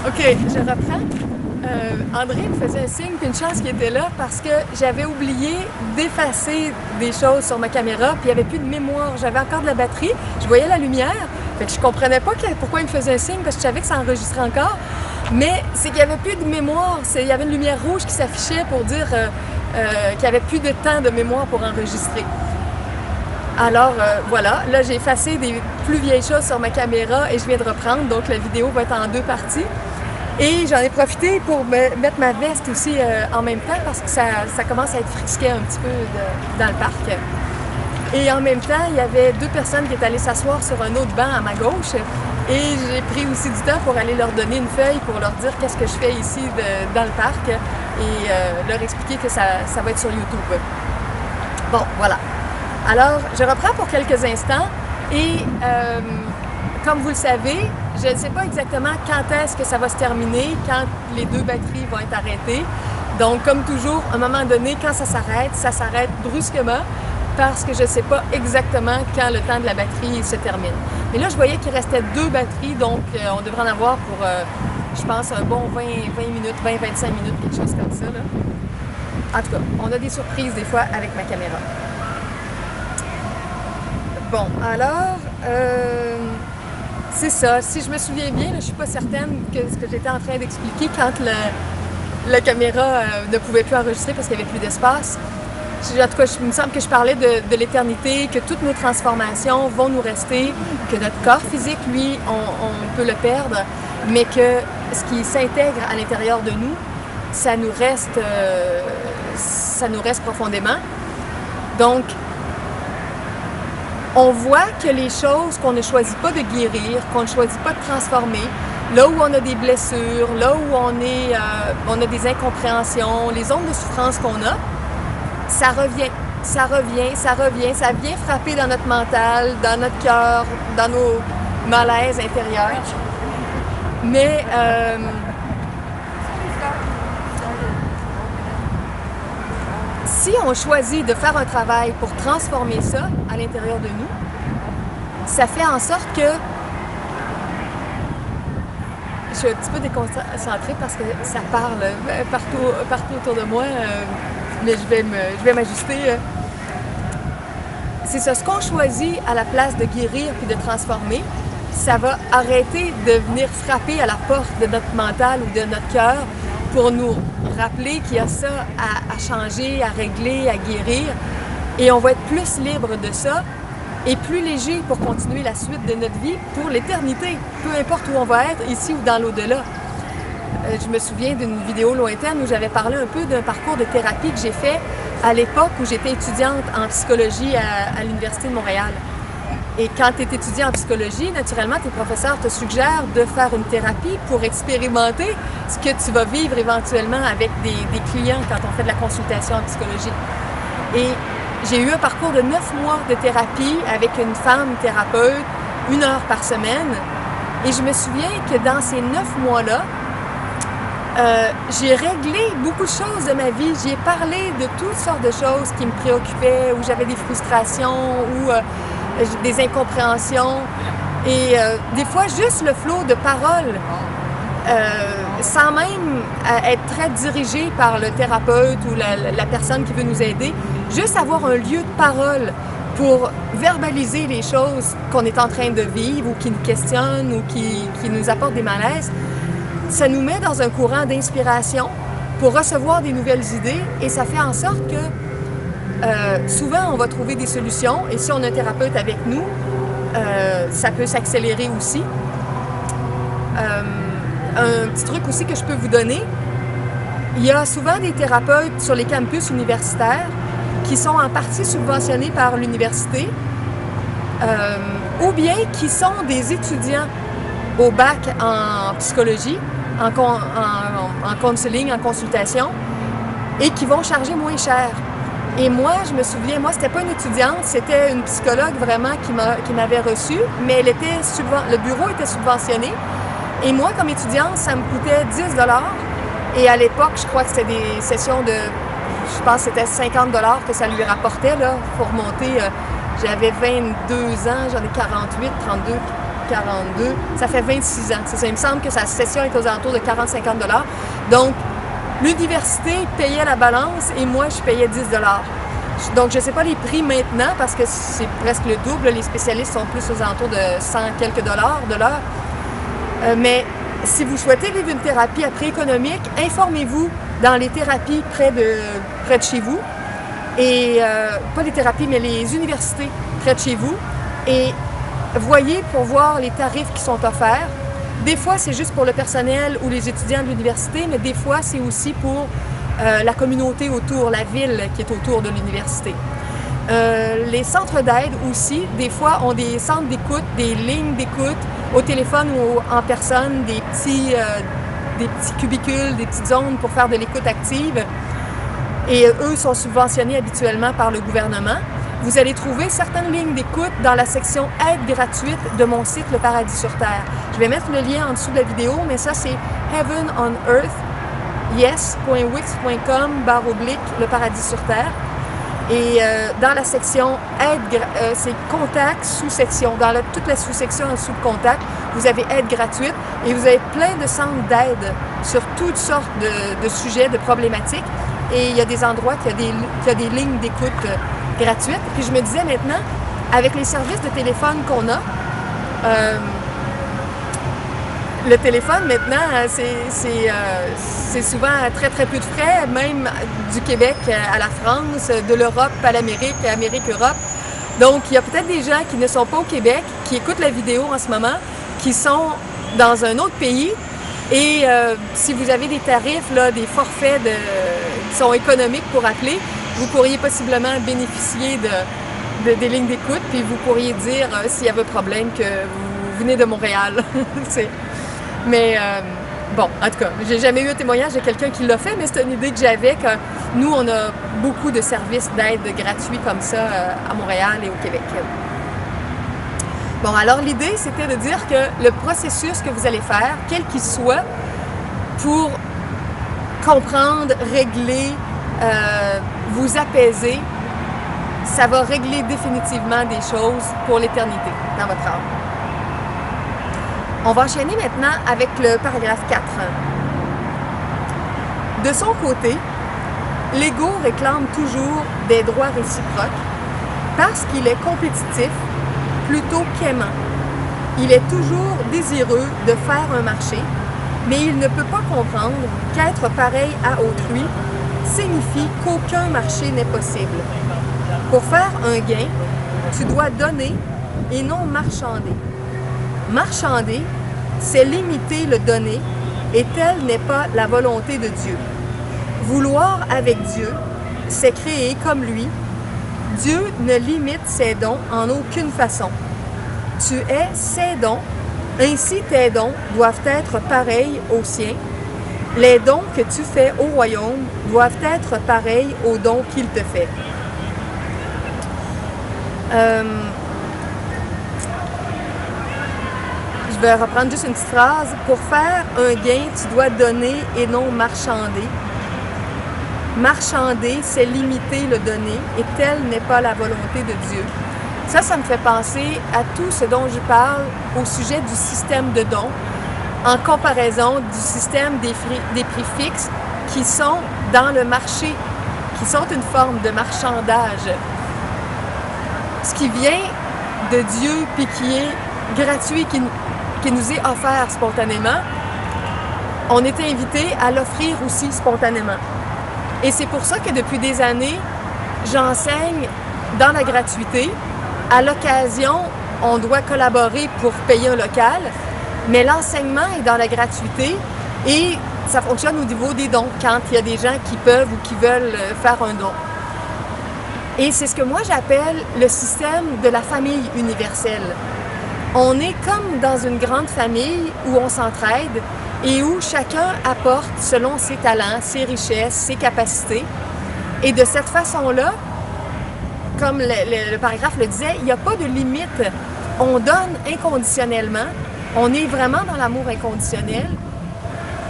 OK, je reprends. André me faisait un signe, puis une chance qu'il était là parce que j'avais oublié d'effacer des choses sur ma caméra, puis il n'y avait plus de mémoire. J'avais encore de la batterie, je voyais la lumière, fait que je comprenais pas pourquoi il me faisait un signe parce que je savais que ça enregistrait encore. Mais c'est qu'il n'y avait plus de mémoire, il y avait une lumière rouge qui s'affichait pour dire qu'il n'y avait plus de temps de mémoire pour enregistrer. Alors voilà, là j'ai effacé des plus vieilles choses sur ma caméra et je viens de reprendre, donc la vidéo va être en 2 parties. Et j'en ai profité pour mettre ma veste aussi en même temps parce que ça commence à être frisquet un petit peu dans le parc. Et en même temps, il y avait 2 personnes qui étaient allées s'asseoir sur un autre banc à ma gauche. Et j'ai pris aussi du temps pour aller leur donner une feuille pour leur dire qu'est-ce que je fais ici dans le parc et leur expliquer que ça va être sur YouTube. Bon, voilà. Alors, je reprends pour quelques instants et comme vous le savez, je ne sais pas exactement quand est-ce que ça va se terminer, quand les 2 batteries vont être arrêtées. Donc, comme toujours, à un moment donné, quand ça s'arrête brusquement parce que je ne sais pas exactement quand le temps de la batterie se termine. Mais là, je voyais qu'il restait 2 batteries, donc on devrait en avoir pour, je pense, un bon 20 minutes, 20-25 minutes, quelque chose comme ça, là. En tout cas, on a des surprises des fois avec ma caméra. Bon, alors, c'est ça. Si je me souviens bien, là, je ne suis pas certaine que ce que j'étais en train d'expliquer quand la caméra ne pouvait plus enregistrer parce qu'il n'y avait plus d'espace. En tout cas, il me semble que je parlais de l'éternité, que toutes nos transformations vont nous rester, que notre corps physique, lui, on peut le perdre, mais que ce qui s'intègre à l'intérieur de nous, ça nous reste profondément. Donc, on voit que les choses qu'on ne choisit pas de guérir, qu'on ne choisit pas de transformer, là où on a des blessures, là où on a des incompréhensions, les zones de souffrance qu'on a, ça vient frapper dans notre mental, dans notre cœur, dans nos malaises intérieurs. Mais si on choisit de faire un travail pour transformer ça à l'intérieur de nous, ça fait en sorte que je suis un petit peu déconcentrée parce que ça parle partout autour de moi, mais je vais m'ajuster. C'est ça, ce qu'on choisit à la place de guérir puis de transformer, ça va arrêter de venir frapper à la porte de notre mental ou de notre cœur pour nous rappeler qu'il y a ça à changer, à régler, à guérir. Et on va être plus libre de ça et plus léger pour continuer la suite de notre vie pour l'éternité, peu importe où on va être, ici ou dans l'au-delà. Je me souviens d'une vidéo lointaine où j'avais parlé un peu d'un parcours de thérapie que j'ai fait à l'époque où j'étais étudiante en psychologie à l'Université de Montréal. Et quand tu es étudiant en psychologie, naturellement, tes professeurs te suggèrent de faire une thérapie pour expérimenter ce que tu vas vivre éventuellement avec des clients quand on fait de la consultation en psychologie. Et j'ai eu un parcours de 9 mois de thérapie avec une femme thérapeute, 1 heure par semaine. Et je me souviens que dans ces 9 mois-là, j'ai réglé beaucoup de choses de ma vie. J'ai parlé de toutes sortes de choses qui me préoccupaient, où j'avais des frustrations, ou des incompréhensions. Et des fois, juste le flot de paroles, sans même être très dirigé par le thérapeute ou la personne qui veut nous aider, juste avoir un lieu de parole pour verbaliser les choses qu'on est en train de vivre ou qui nous questionnent ou qui nous apportent des malaises, ça nous met dans un courant d'inspiration pour recevoir des nouvelles idées et ça fait en sorte que souvent on va trouver des solutions et si on a un thérapeute avec nous, ça peut s'accélérer aussi. Un petit truc aussi que je peux vous donner, il y a souvent des thérapeutes sur les campus universitaires qui sont en partie subventionnés par l'université ou bien qui sont des étudiants au bac en psychologie, en counseling, en consultation, et qui vont charger moins cher. Et moi, je me souviens, moi, c'était pas une étudiante, c'était une psychologue vraiment qui m'avait reçue, mais le bureau était subventionné. Et moi, comme étudiante, ça me coûtait 10 $. Et à l'époque, je crois que c'était des sessions de, je pense que c'était 50 $ que ça lui rapportait, là, pour monter. J'avais 22 ans, j'en ai 48, 32. 42, ça fait 26 ans. Ça, il me semble que sa session est aux alentours de 40-50 $. Donc, l'université payait la balance et moi, je payais 10 $. Donc, je ne sais pas les prix maintenant parce que c'est presque le double. Les spécialistes sont plus aux alentours de 100 quelques dollars de l'heure. Mais si vous souhaitez vivre une thérapie à prix économique, informez-vous dans les thérapies près de chez vous. Et pas les thérapies, mais les universités près de chez vous. Et voyez pour voir les tarifs qui sont offerts. Des fois, c'est juste pour le personnel ou les étudiants de l'université, mais des fois, c'est aussi pour la communauté autour, la ville qui est autour de l'université. Les centres d'aide aussi, des fois, ont des centres d'écoute, des lignes d'écoute au téléphone ou en personne, des petits cubicules, des petites zones pour faire de l'écoute active. Et eux sont subventionnés habituellement par le gouvernement. Vous allez trouver certaines lignes d'écoute dans la section aide gratuite de mon site Le Paradis sur Terre. Je vais mettre le lien en dessous de la vidéo, mais ça c'est Heaven on Earth, yes.wix.com/Le Paradis sur Terre. Et dans la section aide, c'est contact, sous-section. Dans toute la sous-section en dessous de contact, vous avez aide gratuite et vous avez plein de centres d'aide sur toutes sortes de sujets, de problématiques. Et il y a des endroits qui a des lignes d'écoute gratuites. Puis je me disais maintenant, avec les services de téléphone qu'on a, le téléphone maintenant, c'est souvent à très très peu de frais, même du Québec à la France, de l'Europe à l'Amérique, Amérique-Europe. Donc il y a peut-être des gens qui ne sont pas au Québec, qui écoutent la vidéo en ce moment, qui sont dans un autre pays. Et si vous avez des tarifs, là, des forfaits qui sont économiques pour appeler, vous pourriez possiblement bénéficier des lignes d'écoute, puis vous pourriez dire s'il y avait un problème que vous venez de Montréal. Mais bon, en tout cas, j'ai jamais eu un témoignage de quelqu'un qui l'a fait, mais c'est une idée que j'avais que nous, on a beaucoup de services d'aide gratuits comme ça à Montréal et au Québec. Bon, alors l'idée, c'était de dire que le processus que vous allez faire, quel qu'il soit, pour comprendre, régler, vous apaiser, ça va régler définitivement des choses pour l'éternité dans votre âme. On va enchaîner maintenant avec le paragraphe 4. De son côté, l'ego réclame toujours des droits réciproques parce qu'il est compétitif plutôt qu'aimant. Il est toujours désireux de faire un marché, mais il ne peut pas comprendre qu'être pareil à autrui signifie qu'aucun marché n'est possible. Pour faire un gain, tu dois donner et non marchander. Marchander, c'est limiter le donner, et telle n'est pas la volonté de Dieu. Vouloir avec Dieu, c'est créer comme lui. Dieu ne limite ses dons en aucune façon. Tu es ses dons, ainsi tes dons doivent être pareils aux siens. Les dons que tu fais au royaume doivent être pareils aux dons qu'il te fait. Je vais reprendre juste une petite phrase. Pour faire un gain, tu dois donner et non marchander. Marchander, c'est limiter le donner, et telle n'est pas la volonté de Dieu. Ça me fait penser à tout ce dont je parle au sujet du système de dons, en comparaison du système des prix fixes qui sont dans le marché, qui sont une forme de marchandage. Ce qui vient de Dieu, puis qui est gratuit, qui nous est offert spontanément, on est invité à l'offrir aussi spontanément. Et c'est pour ça que depuis des années, j'enseigne dans la gratuité. À l'occasion, on doit collaborer pour payer un local, mais l'enseignement est dans la gratuité et ça fonctionne au niveau des dons, quand il y a des gens qui peuvent ou qui veulent faire un don. Et c'est ce que moi j'appelle le système de la famille universelle. On est comme dans une grande famille où on s'entraide et où chacun apporte selon ses talents, ses richesses, ses capacités. Et de cette façon-là, comme le paragraphe le disait, il n'y a pas de limite. On donne inconditionnellement. On est vraiment dans l'amour inconditionnel.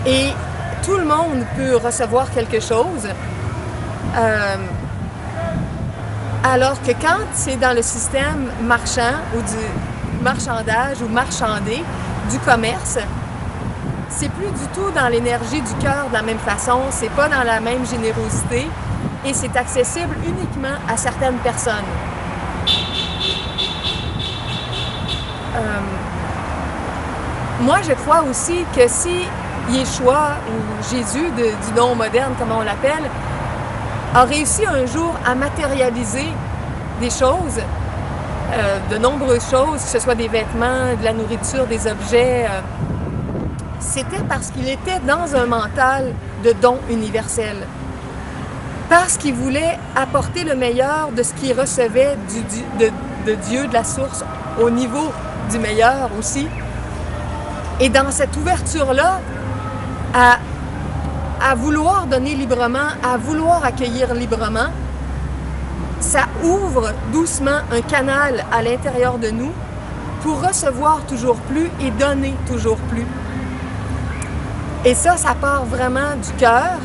Et tout le monde peut recevoir quelque chose. Alors que quand c'est dans le système marchand ou marchandage ou marchander, du commerce, c'est plus du tout dans l'énergie du cœur de la même façon, c'est pas dans la même générosité et c'est accessible uniquement à certaines personnes. Moi, je crois aussi que si Yeshua ou Jésus du nom moderne, comme on l'appelle, a réussi un jour à matérialiser des choses, de nombreuses choses, que ce soit des vêtements, de la nourriture, des objets, c'était parce qu'il était dans un mental de don universel. Parce qu'il voulait apporter le meilleur de ce qu'il recevait de Dieu, de la source, au niveau du meilleur aussi. Et dans cette ouverture-là, à vouloir donner librement, à vouloir accueillir librement, ça ouvre doucement un canal à l'intérieur de nous pour recevoir toujours plus et donner toujours plus. Et ça part vraiment du cœur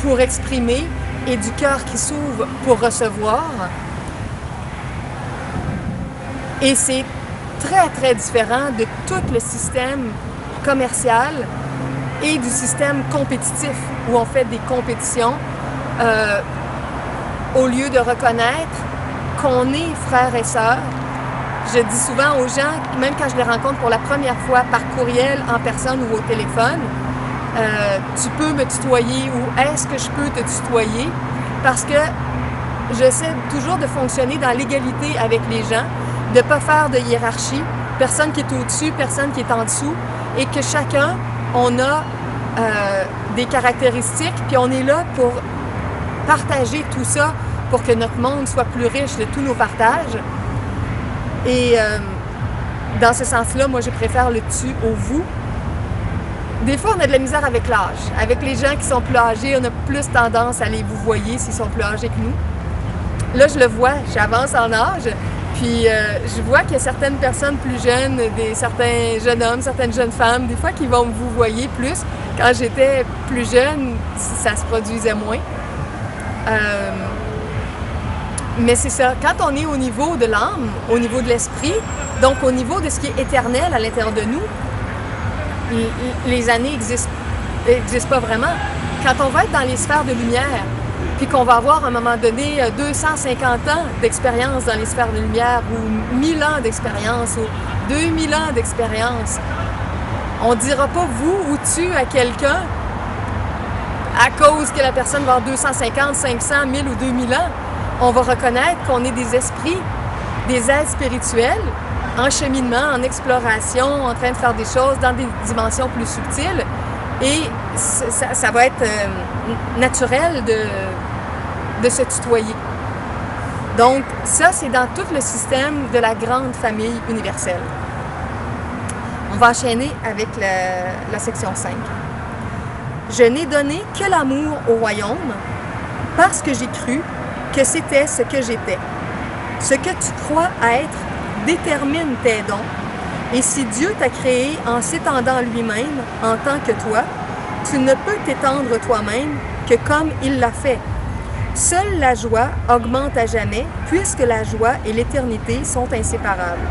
pour exprimer et du cœur qui s'ouvre pour recevoir. Et c'est très, très différent de tout le système commercial et du système compétitif où on fait des compétitions au lieu de reconnaître qu'on est frères et sœurs. Je dis souvent aux gens, même quand je les rencontre pour la première fois par courriel, en personne ou au téléphone, tu peux me tutoyer ou est-ce que je peux te tutoyer? Parce que j'essaie toujours de fonctionner dans l'égalité avec les gens, de ne pas faire de hiérarchie, personne qui est au-dessus, personne qui est en dessous, et que chacun, on a des caractéristiques, puis on est là pour partager tout ça pour que notre monde soit plus riche de tous nos partages. Et dans ce sens-là, moi, je préfère le tu au vous. Des fois, on a de la misère avec l'âge. Avec les gens qui sont plus âgés, on a plus tendance à les vous voyer s'ils sont plus âgés que nous. Là, je le vois, j'avance en âge, puis je vois qu'il y a certaines personnes plus jeunes, certains jeunes hommes, certaines jeunes femmes, des fois qui vont me vous voyer plus. Quand j'étais plus jeune, ça se produisait moins. Mais c'est ça, quand on est au niveau de l'âme, au niveau de l'esprit, donc au niveau de ce qui est éternel à l'intérieur de nous, les années n'existent pas vraiment. Quand on va être dans les sphères de lumière, puis qu'on va avoir à un moment donné 250 ans d'expérience dans les sphères de lumière, ou 1000 ans d'expérience, ou 2000 ans d'expérience, on ne dira pas vous ou tu à quelqu'un à cause que la personne va avoir 250, 500, 1000 ou 2000 ans. On va reconnaître qu'on est des esprits, des êtres spirituels, en cheminement, en exploration, en train de faire des choses dans des dimensions plus subtiles. Et ça va être naturel de se tutoyer. Donc, ça, c'est dans tout le système de la grande famille universelle. On va enchaîner avec la section 5. Je n'ai donné que l'amour au royaume parce que j'ai cru que c'était ce que j'étais. Ce que tu crois être détermine tes dons. Et si Dieu t'a créé en s'étendant lui-même en tant que toi, tu ne peux t'étendre toi-même que comme il l'a fait. Seule la joie augmente à jamais, puisque la joie et l'éternité sont inséparables.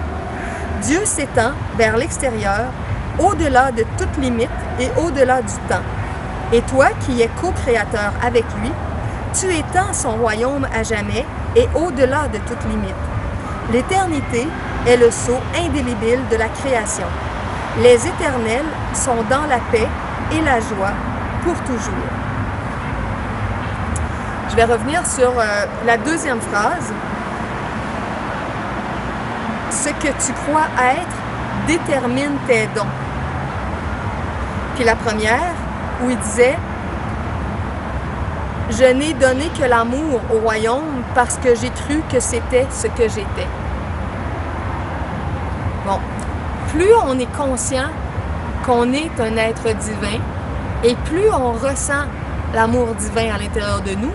Dieu s'étend vers l'extérieur, au-delà de toute limite et au-delà du temps. Et toi qui es co-créateur avec lui, tu étends son royaume à jamais et au-delà de toute limite. L'éternité est le sceau indélébile de la création. Les éternels sont dans la paix et la joie pour toujours. Je vais revenir sur la deuxième phrase. Ce que tu crois être détermine tes dons. Puis la première, où il disait « Je n'ai donné que l'amour au royaume parce que j'ai cru que c'était ce que j'étais. » Bon, plus on est conscient qu'on est un être divin et plus on ressent l'amour divin à l'intérieur de nous,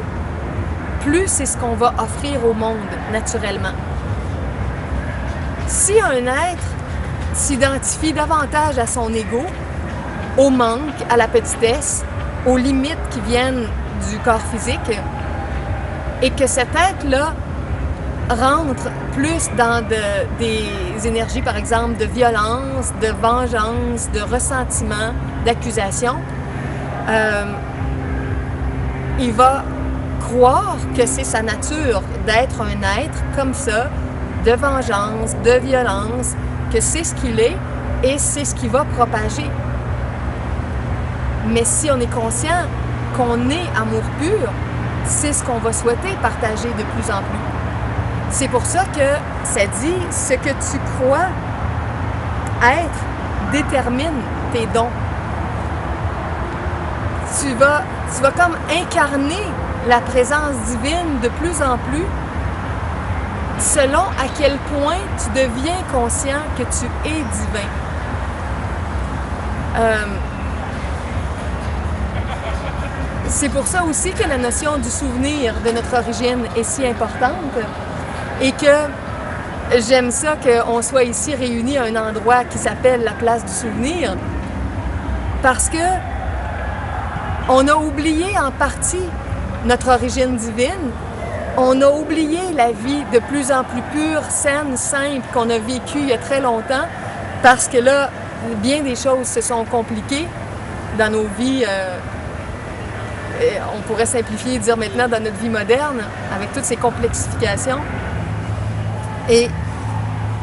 plus c'est ce qu'on va offrir au monde naturellement. Si un être s'identifie davantage à son ego, au manque, à la petitesse, aux limites qui viennent du corps physique, et que cet être-là rentre plus dans des énergies, par exemple, de violence, de vengeance, de ressentiment, d'accusation, il va croire que c'est sa nature d'être un être comme ça, de vengeance, de violence, que c'est ce qu'il est et c'est ce qu'il va propager. Mais si on est conscient qu'on est amour pur, c'est ce qu'on va souhaiter partager de plus en plus. C'est pour ça que ça dit « ce que tu crois être détermine tes dons ». Tu vas comme incarner la présence divine de plus en plus selon à quel point tu deviens conscient que tu es divin. C'est pour ça aussi que la notion du souvenir de notre origine est si importante et que j'aime ça qu'on soit ici réunis à un endroit qui s'appelle la place du souvenir parce que on a oublié en partie notre origine divine, on a oublié la vie de plus en plus pure, saine, simple qu'on a vécue il y a très longtemps parce que là, bien des choses se sont compliquées dans nos vies. On pourrait simplifier et dire maintenant dans notre vie moderne, avec toutes ces complexifications. Et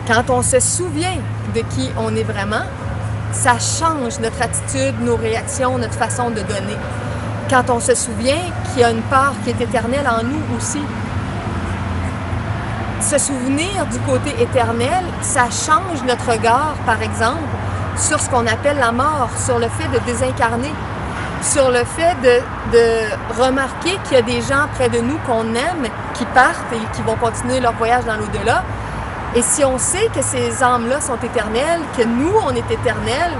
quand on se souvient de qui on est vraiment, ça change notre attitude, nos réactions, notre façon de donner. Quand on se souvient qu'il y a une part qui est éternelle en nous aussi. Se souvenir du côté éternel, ça change notre regard, par exemple, sur ce qu'on appelle la mort, sur le fait de désincarner. Sur le fait de remarquer qu'il y a des gens près de nous qu'on aime, qui partent et qui vont continuer leur voyage dans l'au-delà. Et si on sait que ces âmes-là sont éternelles, que nous, on est éternels,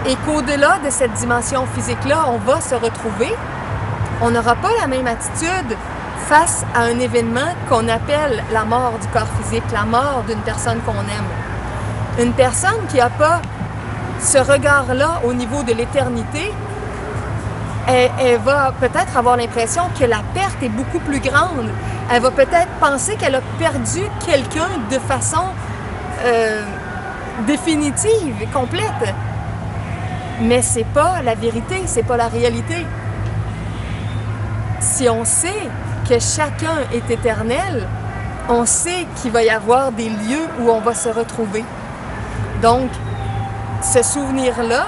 et qu'au-delà de cette dimension physique-là, on va se retrouver, on n'aura pas la même attitude face à un événement qu'on appelle la mort du corps physique, la mort d'une personne qu'on aime. Une personne qui n'a pas ce regard-là au niveau de l'éternité, elle va peut-être avoir l'impression que la perte est beaucoup plus grande. Elle va peut-être penser qu'elle a perdu quelqu'un de façon définitive et complète. Mais c'est pas la vérité, c'est pas la réalité. Si on sait que chacun est éternel, on sait qu'il va y avoir des lieux où on va se retrouver. Donc, ce souvenir-là,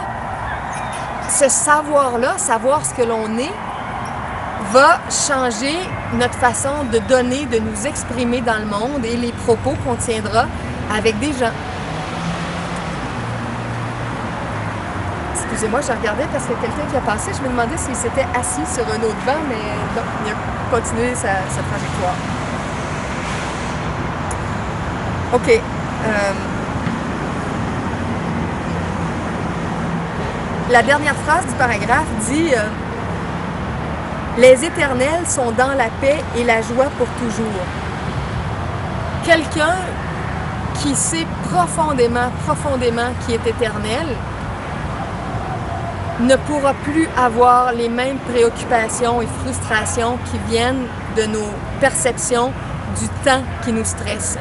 ce savoir-là, savoir ce que l'on est, va changer notre façon de donner, de nous exprimer dans le monde et les propos qu'on tiendra avec des gens. Excusez-moi, je regardais parce que quelqu'un qui a passé, je me demandais s'il s'était assis sur un autre banc, mais non, il a continué sa trajectoire. OK. La dernière phrase du paragraphe dit « Les éternels sont dans la paix et la joie pour toujours. » Quelqu'un qui sait profondément qui est éternel ne pourra plus avoir les mêmes préoccupations et frustrations qui viennent de nos perceptions du temps qui nous stresse.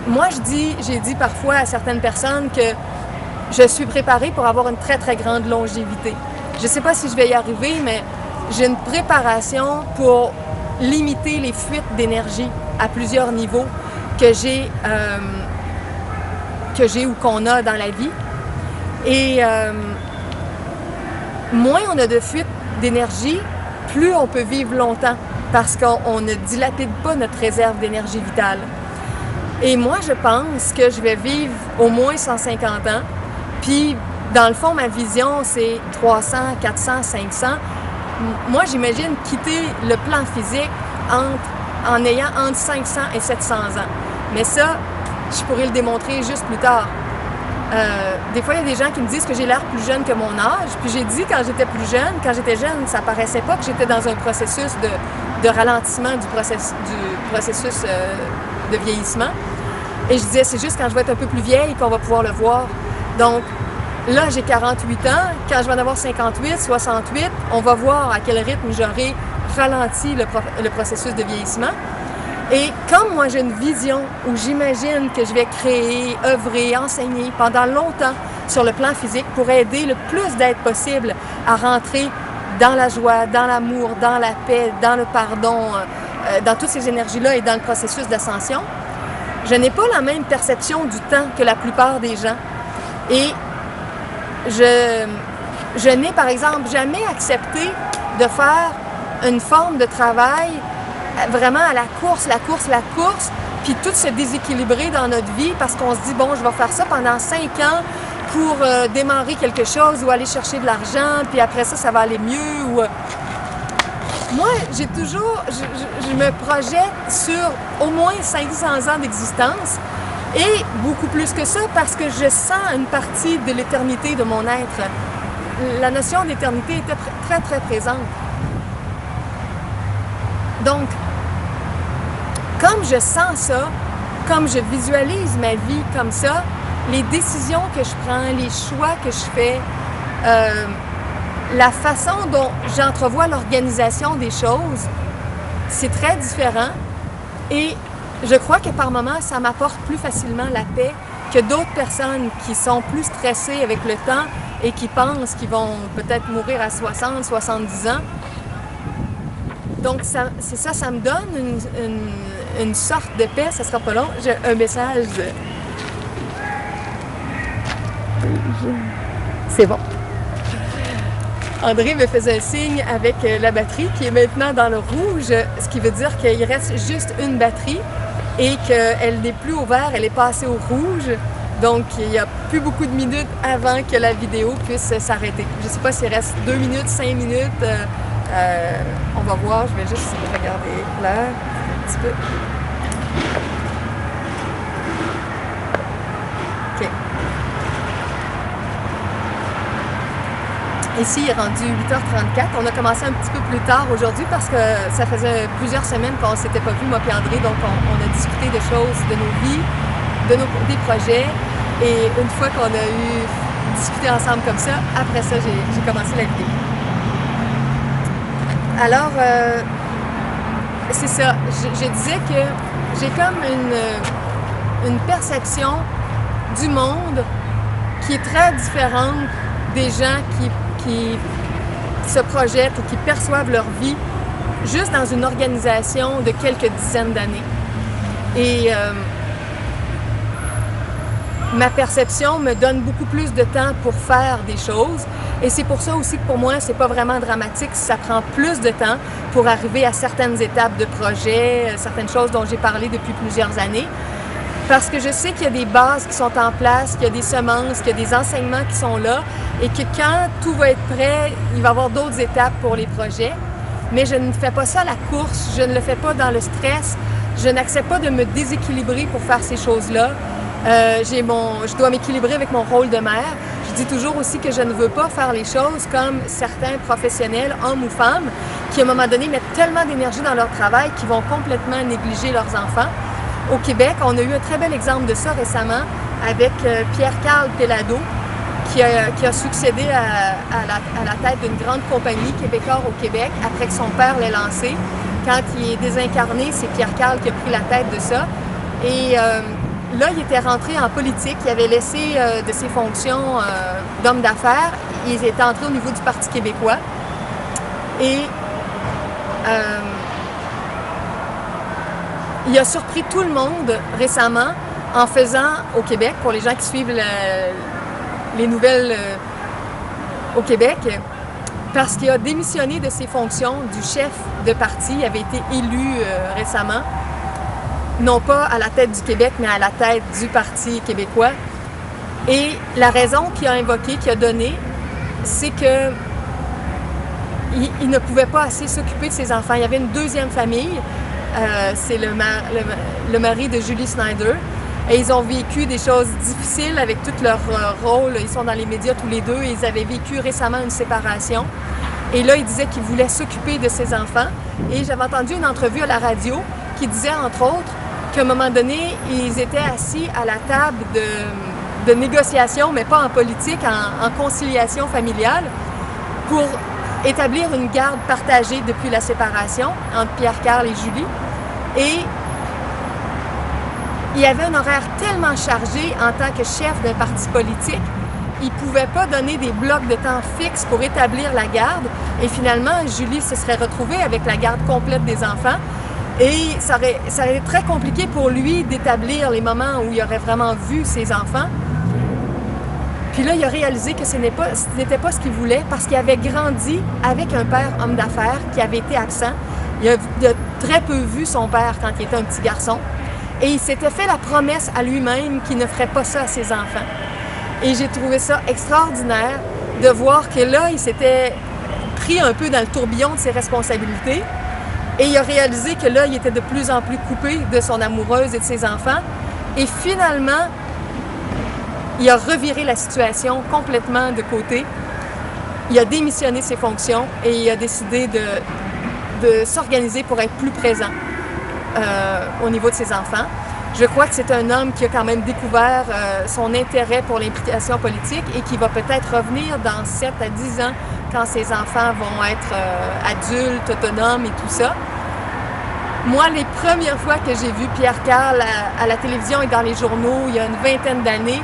Moi, j'ai dit parfois à certaines personnes que je suis préparée pour avoir une très, très grande longévité. Je ne sais pas si je vais y arriver, mais j'ai une préparation pour limiter les fuites d'énergie à plusieurs niveaux que j'ai ou qu'on a dans la vie. Et moins on a de fuites d'énergie, plus on peut vivre longtemps parce qu'on ne dilapide pas notre réserve d'énergie vitale. Et moi, je pense que je vais vivre au moins 150 ans. Puis, dans le fond, ma vision, c'est 300, 400, 500. Moi, j'imagine quitter le plan physique en ayant entre 500 et 700 ans. Mais ça, je pourrais le démontrer juste plus tard. Des fois, il y a des gens qui me disent que j'ai l'air plus jeune que mon âge. Puis j'ai dit quand j'étais jeune, ça paraissait pas que j'étais dans un processus de ralentissement du processus de vieillissement. Et je disais, c'est juste quand je vais être un peu plus vieille qu'on va pouvoir le voir. Donc, là, j'ai 48 ans. Quand je vais en avoir 58, 68, on va voir à quel rythme j'aurai ralenti le processus de vieillissement. Et comme moi j'ai une vision où j'imagine que je vais créer, œuvrer, enseigner pendant longtemps sur le plan physique pour aider le plus d'êtres possible à rentrer dans la joie, dans l'amour, dans la paix, dans le pardon, dans toutes ces énergies-là et dans le processus d'ascension, je n'ai pas la même perception du temps que la plupart des gens. Et je n'ai, par exemple, jamais accepté de faire une forme de travail vraiment à la course, puis tout se déséquilibrer dans notre vie parce qu'on se dit, bon, je vais faire ça pendant 5 ans pour démarrer quelque chose ou aller chercher de l'argent, puis après ça, ça va aller mieux. Moi, j'ai toujours, je me projette sur au moins 500 ans d'existence et beaucoup plus que ça parce que je sens une partie de l'éternité de mon être. La notion d'éternité était très, très présente. Donc, comme je sens ça, comme je visualise ma vie comme ça, les décisions que je prends, les choix que je fais, la façon dont j'entrevois l'organisation des choses, c'est très différent. Et je crois que par moments, ça m'apporte plus facilement la paix que d'autres personnes qui sont plus stressées avec le temps et qui pensent qu'ils vont peut-être mourir à 60, 70 ans. Donc, c'est ça, ça me donne une sorte de paix. Ça sera pas long. J'ai un message. C'est bon. André me faisait un signe avec la batterie qui est maintenant dans le rouge, ce qui veut dire qu'il reste juste une batterie et qu'elle n'est plus au vert, elle est passée au rouge. Donc, il n'y a plus beaucoup de minutes avant que la vidéo puisse s'arrêter. Je ne sais pas s'il reste 2 minutes, 5 minutes. On va voir, je vais juste regarder l'heure un petit peu. OK. Ici, il est rendu 8h34. On a commencé un petit peu plus tard aujourd'hui parce que ça faisait plusieurs semaines qu'on ne s'était pas vu, moi et André. Donc, on a discuté des choses de nos vies, des projets. Et une fois qu'on a discuté ensemble comme ça, après ça, j'ai commencé la vidéo. Alors, c'est ça. Je disais que j'ai comme une perception du monde qui est très différente des gens qui se projettent ou qui perçoivent leur vie juste dans une organisation de quelques dizaines d'années. Et ma perception me donne beaucoup plus de temps pour faire des choses. Et c'est pour ça aussi que pour moi, c'est pas vraiment dramatique si ça prend plus de temps pour arriver à certaines étapes de projet, certaines choses dont j'ai parlé depuis plusieurs années. Parce que je sais qu'il y a des bases qui sont en place, qu'il y a des semences, qu'il y a des enseignements qui sont là et que quand tout va être prêt, il va y avoir d'autres étapes pour les projets. Mais je ne fais pas ça à la course, je ne le fais pas dans le stress, je n'accepte pas de me déséquilibrer pour faire ces choses-là. Je dois m'équilibrer avec mon rôle de mère. Je dis toujours aussi que je ne veux pas faire les choses comme certains professionnels, hommes ou femmes, qui à un moment donné mettent tellement d'énergie dans leur travail qu'ils vont complètement négliger leurs enfants. Au Québec, on a eu un très bel exemple de ça récemment avec Pierre-Carl Péladeau, qui a succédé à la tête d'une grande compagnie québécoise au Québec après que son père l'ait lancé. Quand il est désincarné, c'est Pierre-Carl qui a pris la tête de ça. Et là, il était rentré en politique, il avait laissé de ses fonctions d'homme d'affaires, il était entré au niveau du Parti québécois. Et il a surpris tout le monde récemment en faisant au Québec, pour les gens qui suivent les nouvelles au Québec, parce qu'il a démissionné de ses fonctions du chef de parti. Il avait été élu récemment, non pas à la tête du Québec, mais à la tête du Parti québécois. Et la raison qu'il a invoquée, qu'il a donnée, c'est que il ne pouvait pas assez s'occuper de ses enfants. Il y avait une deuxième famille, c'est le mari de Julie Snyder. Et ils ont vécu des choses difficiles avec tout leur rôle. Ils sont dans les médias tous les deux et ils avaient vécu récemment une séparation. Et là, il disait qu'il voulait s'occuper de ses enfants. Et j'avais entendu une entrevue à la radio qui disait, entre autres, qu'à un moment donné, ils étaient assis à la table de négociation, mais pas en politique, en conciliation familiale, pour établir une garde partagée depuis la séparation entre Pierre-Carl et Julie. Et Il avait un horaire tellement chargé en tant que chef d'un parti politique, il ne pouvait pas donner des blocs de temps fixes pour établir la garde. Et finalement, Julie se serait retrouvée avec la garde complète des enfants. Et ça aurait été très compliqué pour lui d'établir les moments où il aurait vraiment vu ses enfants. Puis là, il a réalisé que ce n'était pas ce qu'il voulait parce qu'il avait grandi avec un père homme d'affaires qui avait été absent. Il a très peu vu son père quand il était un petit garçon. Et il s'était fait la promesse à lui-même qu'il ne ferait pas ça à ses enfants. Et j'ai trouvé ça extraordinaire de voir que là, il s'était pris un peu dans le tourbillon de ses responsabilités. Et il a réalisé que là, il était de plus en plus coupé de son amoureuse et de ses enfants. Et finalement, il a reviré la situation complètement de côté. Il a démissionné ses fonctions et il a décidé de s'organiser pour être plus présent au niveau de ses enfants. Je crois que c'est un homme qui a quand même découvert son intérêt pour l'implication politique et qui va peut-être revenir dans 7 à 10 ans quand ses enfants vont être adultes, autonomes et tout ça. Moi, les premières fois que j'ai vu Pierre Karl à la télévision et dans les journaux, il y a une vingtaine d'années,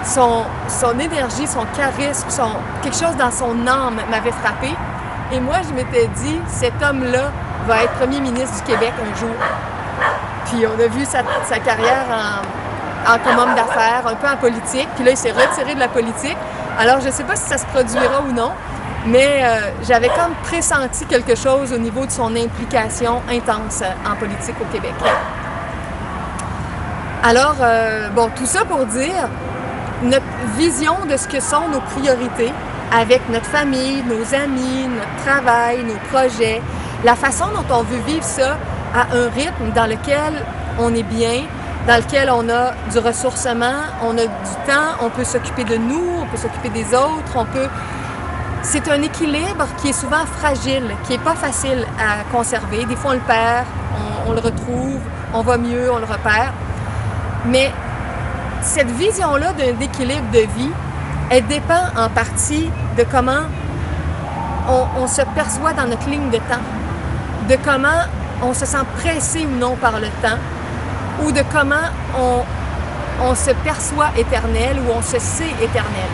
son énergie, son charisme, quelque chose dans son âme m'avait frappée. Et moi, je m'étais dit, cet homme-là va être premier ministre du Québec un jour. Puis on a vu sa carrière comme homme d'affaires, un peu en politique. Puis là, il s'est retiré de la politique. Alors, je ne sais pas si ça se produira ou non, mais j'avais comme pressenti quelque chose au niveau de son implication intense en politique au Québec. Alors, tout ça pour dire notre vision de ce que sont nos priorités avec notre famille, nos amis, notre travail, nos projets, la façon dont on veut vivre ça à un rythme dans lequel on est bien, dans lequel on a du ressourcement, on a du temps, on peut s'occuper de nous, on peut s'occuper des autres, C'est un équilibre qui est souvent fragile, qui n'est pas facile à conserver. Des fois, on le perd, on le retrouve, on va mieux, on le repère. Mais cette vision-là d'un équilibre de vie, elle dépend en partie de comment on se perçoit dans notre ligne de temps, de comment on se sent pressé ou non par le temps, ou de comment on se perçoit éternel ou on se sait éternel.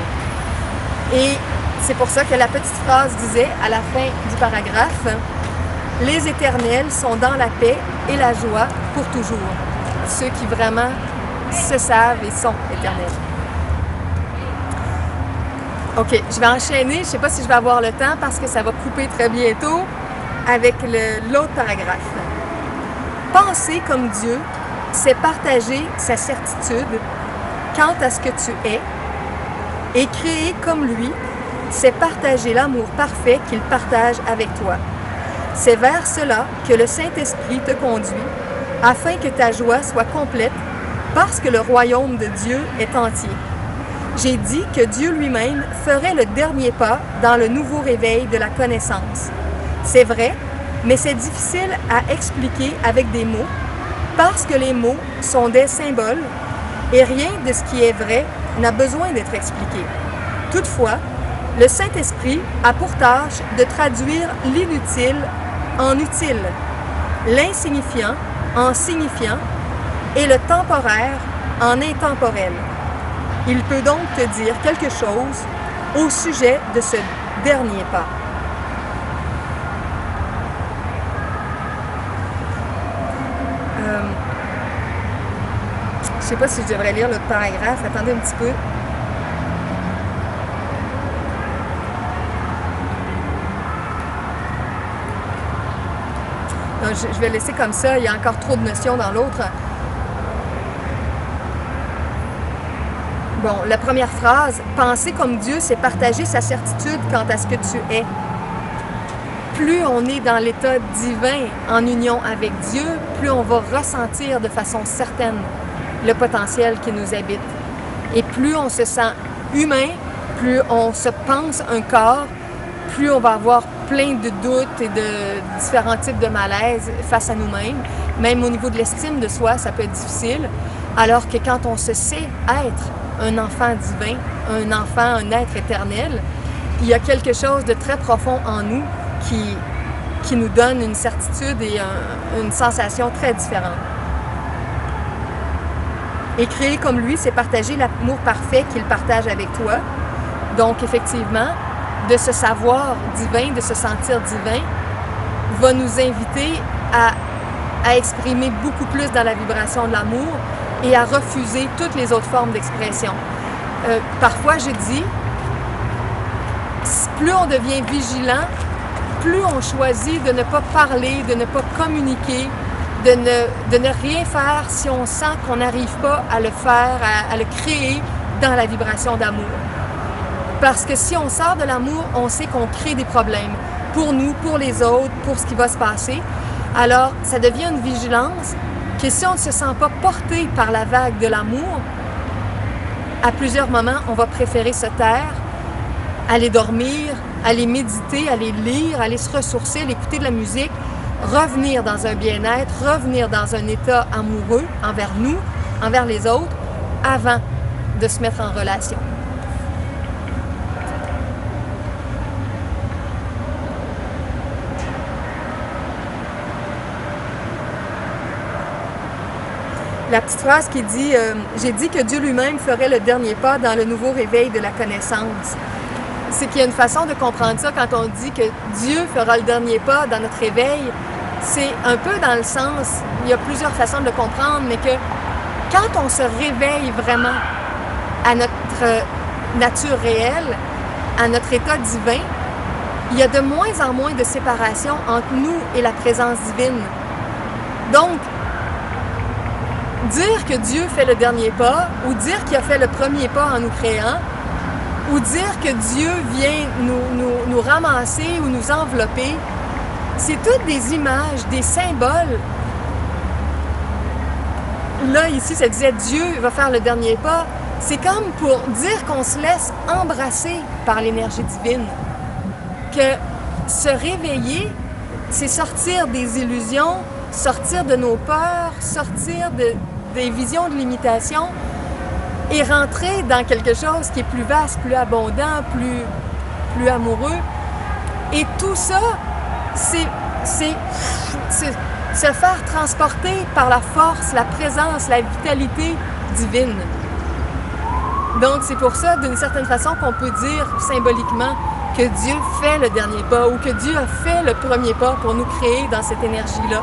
Et c'est pour ça que la petite phrase disait à la fin du paragraphe, « Les éternels sont dans la paix et la joie pour toujours, ceux qui vraiment se savent et sont éternels. » OK, je vais enchaîner. Je ne sais pas si je vais avoir le temps parce que ça va couper très bientôt avec l'autre paragraphe. Penser comme Dieu, c'est partager sa certitude quant à ce que tu es, et créer comme lui, c'est partager l'amour parfait qu'il partage avec toi. C'est vers cela que le Saint-Esprit te conduit, afin que ta joie soit complète, parce que le royaume de Dieu est entier. J'ai dit que Dieu lui-même ferait le dernier pas dans le nouveau réveil de la connaissance. C'est vrai, mais c'est difficile à expliquer avec des mots, parce que les mots sont des symboles, et rien de ce qui est vrai n'a besoin d'être expliqué. Toutefois, le Saint-Esprit a pour tâche de traduire l'inutile en utile, l'insignifiant en signifiant et le temporaire en intemporel. Il peut donc te dire quelque chose au sujet de ce dernier pas. Je ne sais pas si je devrais lire l'autre paragraphe. Attendez un petit peu. Non, je vais laisser comme ça. Il y a encore trop de notions dans l'autre. Bon, la première phrase, « Penser comme Dieu, c'est partager sa certitude quant à ce que tu es. » Plus on est dans l'état divin en union avec Dieu, plus on va ressentir de façon certaine le potentiel qui nous habite. Et plus on se sent humain, plus on se pense un corps, plus on va avoir plein de doutes et de différents types de malaise face à nous-mêmes. Même au niveau de l'estime de soi, ça peut être difficile. Alors que quand on se sait être un enfant divin, un enfant, un être éternel, il y a quelque chose de très profond en nous qui nous donne une certitude et une sensation très différente. Et créer comme lui, c'est partager l'amour parfait qu'il partage avec toi. Donc, effectivement, de se savoir divin, de se sentir divin, va nous inviter à exprimer beaucoup plus dans la vibration de l'amour et à refuser toutes les autres formes d'expression. Parfois, je dis, plus on devient vigilant, plus on choisit de ne pas parler, de ne pas communiquer, de ne rien faire si on sent qu'on n'arrive pas à le faire, à le créer dans la vibration d'amour. Parce que si on sort de l'amour, on sait qu'on crée des problèmes pour nous, pour les autres, pour ce qui va se passer. Alors, ça devient une vigilance que si on ne se sent pas porté par la vague de l'amour, à plusieurs moments, on va préférer se taire, aller dormir, aller méditer, aller lire, aller se ressourcer, aller écouter de la musique, revenir dans un bien-être, revenir dans un état amoureux envers nous, envers les autres, avant de se mettre en relation. La petite phrase qui dit « J'ai dit que Dieu lui-même ferait le dernier pas dans le nouveau réveil de la connaissance ». C'est qu'il y a une façon de comprendre ça quand on dit que Dieu fera le dernier pas dans notre réveil. C'est un peu dans le sens, il y a plusieurs façons de le comprendre, mais que quand on se réveille vraiment à notre nature réelle, à notre état divin, il y a de moins en moins de séparation entre nous et la présence divine. Donc, dire que Dieu fait le dernier pas, ou dire qu'il a fait le premier pas en nous créant, ou dire que Dieu vient nous ramasser ou nous envelopper, c'est toutes des images, des symboles. Là, ici, ça disait Dieu va faire le dernier pas. C'est comme pour dire qu'on se laisse embrasser par l'énergie divine. Que se réveiller, c'est sortir des illusions, sortir de nos peurs, sortir des visions de limitation et rentrer dans quelque chose qui est plus vaste, plus abondant, plus amoureux. Et tout ça, c'est se faire transporter par la force, la présence, la vitalité divine. Donc, c'est pour ça, d'une certaine façon, qu'on peut dire symboliquement que Dieu fait le dernier pas ou que Dieu a fait le premier pas pour nous créer dans cette énergie-là.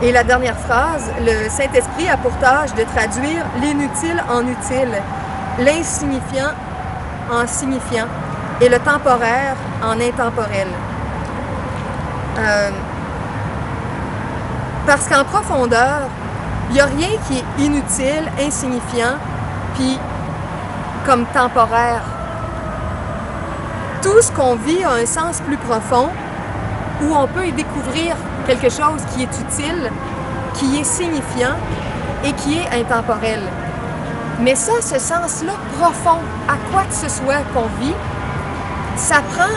Et la dernière phrase, le Saint-Esprit a pour tâche de traduire l'inutile en utile, l'insignifiant en signifiant et le temporaire en intemporel. Parce qu'en profondeur, il n'y a rien qui est inutile, insignifiant, puis comme temporaire. Tout ce qu'on vit a un sens plus profond où on peut y découvrir quelque chose qui est utile, qui est signifiant et qui est intemporel. Mais ça, ce sens-là profond, à quoi que ce soit qu'on vit, ça prend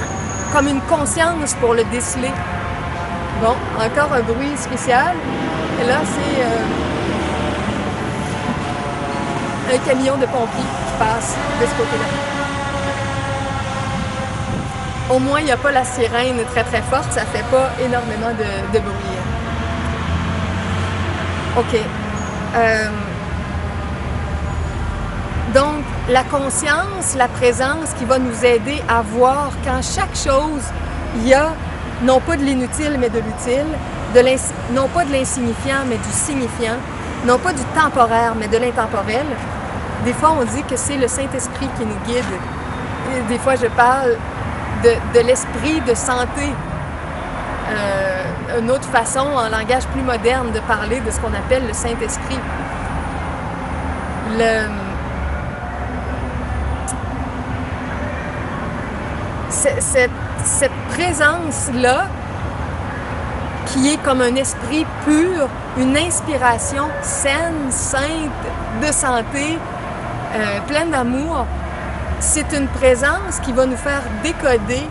comme une conscience pour le déceler. Bon, encore un bruit spécial. Et là, c'est un camion de pompiers qui passe de ce côté-là. Au moins, il n'y a pas la sirène très très forte, ça fait pas énormément de bruit. OK. Donc, la conscience, la présence qui va nous aider à voir qu'en chaque chose, il y a non pas de l'inutile, mais de l'utile, non pas de l'insignifiant, mais du signifiant, non pas du temporaire, mais de l'intemporel. Des fois, on dit que c'est le Saint-Esprit qui nous guide. Et des fois, je parle de l'esprit de santé. Une autre façon, en langage plus moderne, de parler de ce qu'on appelle le Saint-Esprit. Cette présence-là, qui est comme un esprit pur, une inspiration saine, sainte, de santé, pleine d'amour, c'est une présence qui va nous faire décoder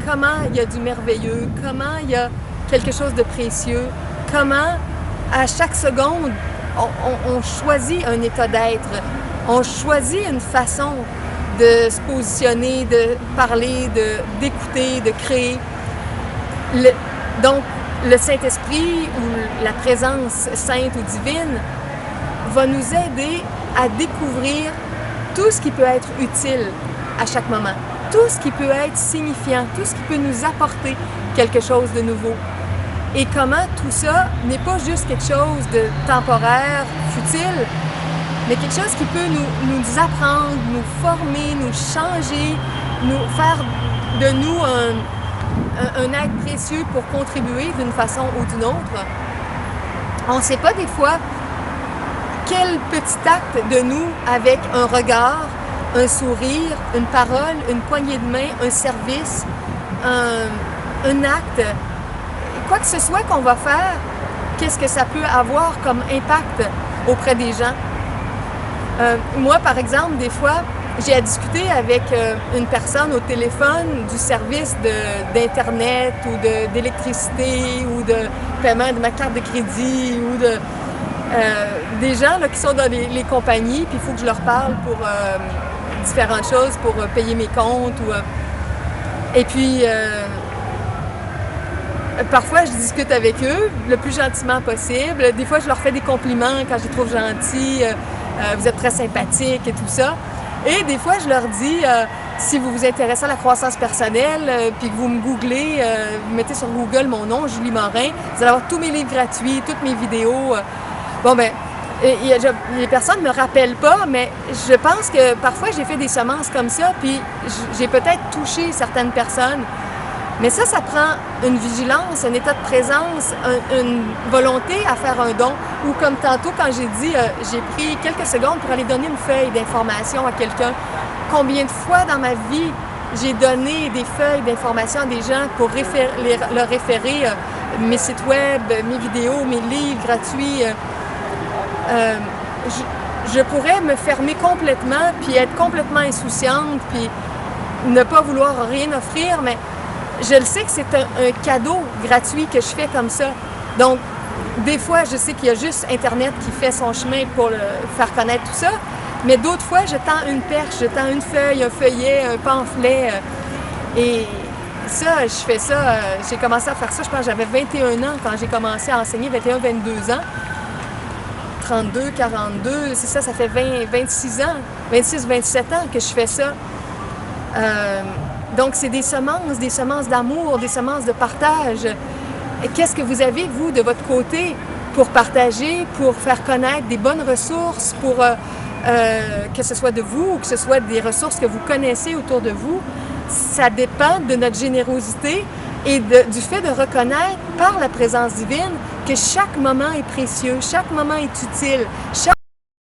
comment il y a du merveilleux, comment il y a quelque chose de précieux, comment à chaque seconde, on choisit un état d'être, on choisit une façon de se positionner, de parler, d'écouter, de créer. Donc, le Saint-Esprit ou la présence sainte ou divine va nous aider à découvrir tout ce qui peut être utile à chaque moment, tout ce qui peut être signifiant, tout ce qui peut nous apporter quelque chose de nouveau. Et comment tout ça n'est pas juste quelque chose de temporaire, futile, mais quelque chose qui peut nous apprendre, nous former, nous changer, nous faire de nous un être précieux pour contribuer d'une façon ou d'une autre. On ne sait pas des fois quel petit acte de nous avec un regard, un sourire, une parole, une poignée de main, un service, un acte, quoi que ce soit qu'on va faire, qu'est-ce que ça peut avoir comme impact auprès des gens. Moi, par exemple, des fois, j'ai à discuter avec une personne au téléphone du service d'Internet ou d'électricité ou de paiement de ma carte de crédit ou des gens là, qui sont dans les compagnies, puis il faut que je leur parle pour différentes choses, pour payer mes comptes. Et puis, parfois, je discute avec eux le plus gentiment possible. Des fois, je leur fais des compliments quand je les trouve gentils. Vous êtes très sympathiques et tout ça. Et des fois, je leur dis, si vous vous intéressez à la croissance personnelle, puis que vous me googlez, vous mettez sur Google mon nom, Julie Morin, vous allez avoir tous mes livres gratuits, toutes mes vidéos. Bon, ben, les personnes ne me rappellent pas, mais je pense que parfois, j'ai fait des semences comme ça, puis j'ai peut-être touché certaines personnes. Mais ça prend une vigilance, un état de présence, une volonté à faire un don. Ou comme tantôt, quand j'ai dit, j'ai pris quelques secondes pour aller donner une feuille d'information à quelqu'un. Combien de fois dans ma vie j'ai donné des feuilles d'information à des gens pour leur référer mes sites web, mes vidéos, mes livres gratuits. Je pourrais me fermer complètement, puis être complètement insouciante, puis ne pas vouloir rien offrir, mais je le sais que c'est un cadeau gratuit que je fais comme ça. Donc, des fois, je sais qu'il y a juste Internet qui fait son chemin pour faire connaître tout ça, mais d'autres fois, je tends une perche, je tends une feuille, un feuillet, un pamphlet. Et ça, je fais ça, j'ai commencé à faire ça, je pense que j'avais 21 ans quand j'ai commencé à enseigner, 21, 22 ans. 32, 42, c'est ça, ça fait 26 ans, 26, 27 ans que je fais ça. Donc, c'est des semences d'amour, des semences de partage. Qu'est-ce que vous avez, vous, de votre côté, pour partager, pour faire connaître des bonnes ressources, pour que ce soit de vous ou que ce soit des ressources que vous connaissez autour de vous? Ça dépend de notre générosité et du fait de reconnaître par la présence divine que chaque moment est précieux, chaque moment est utile.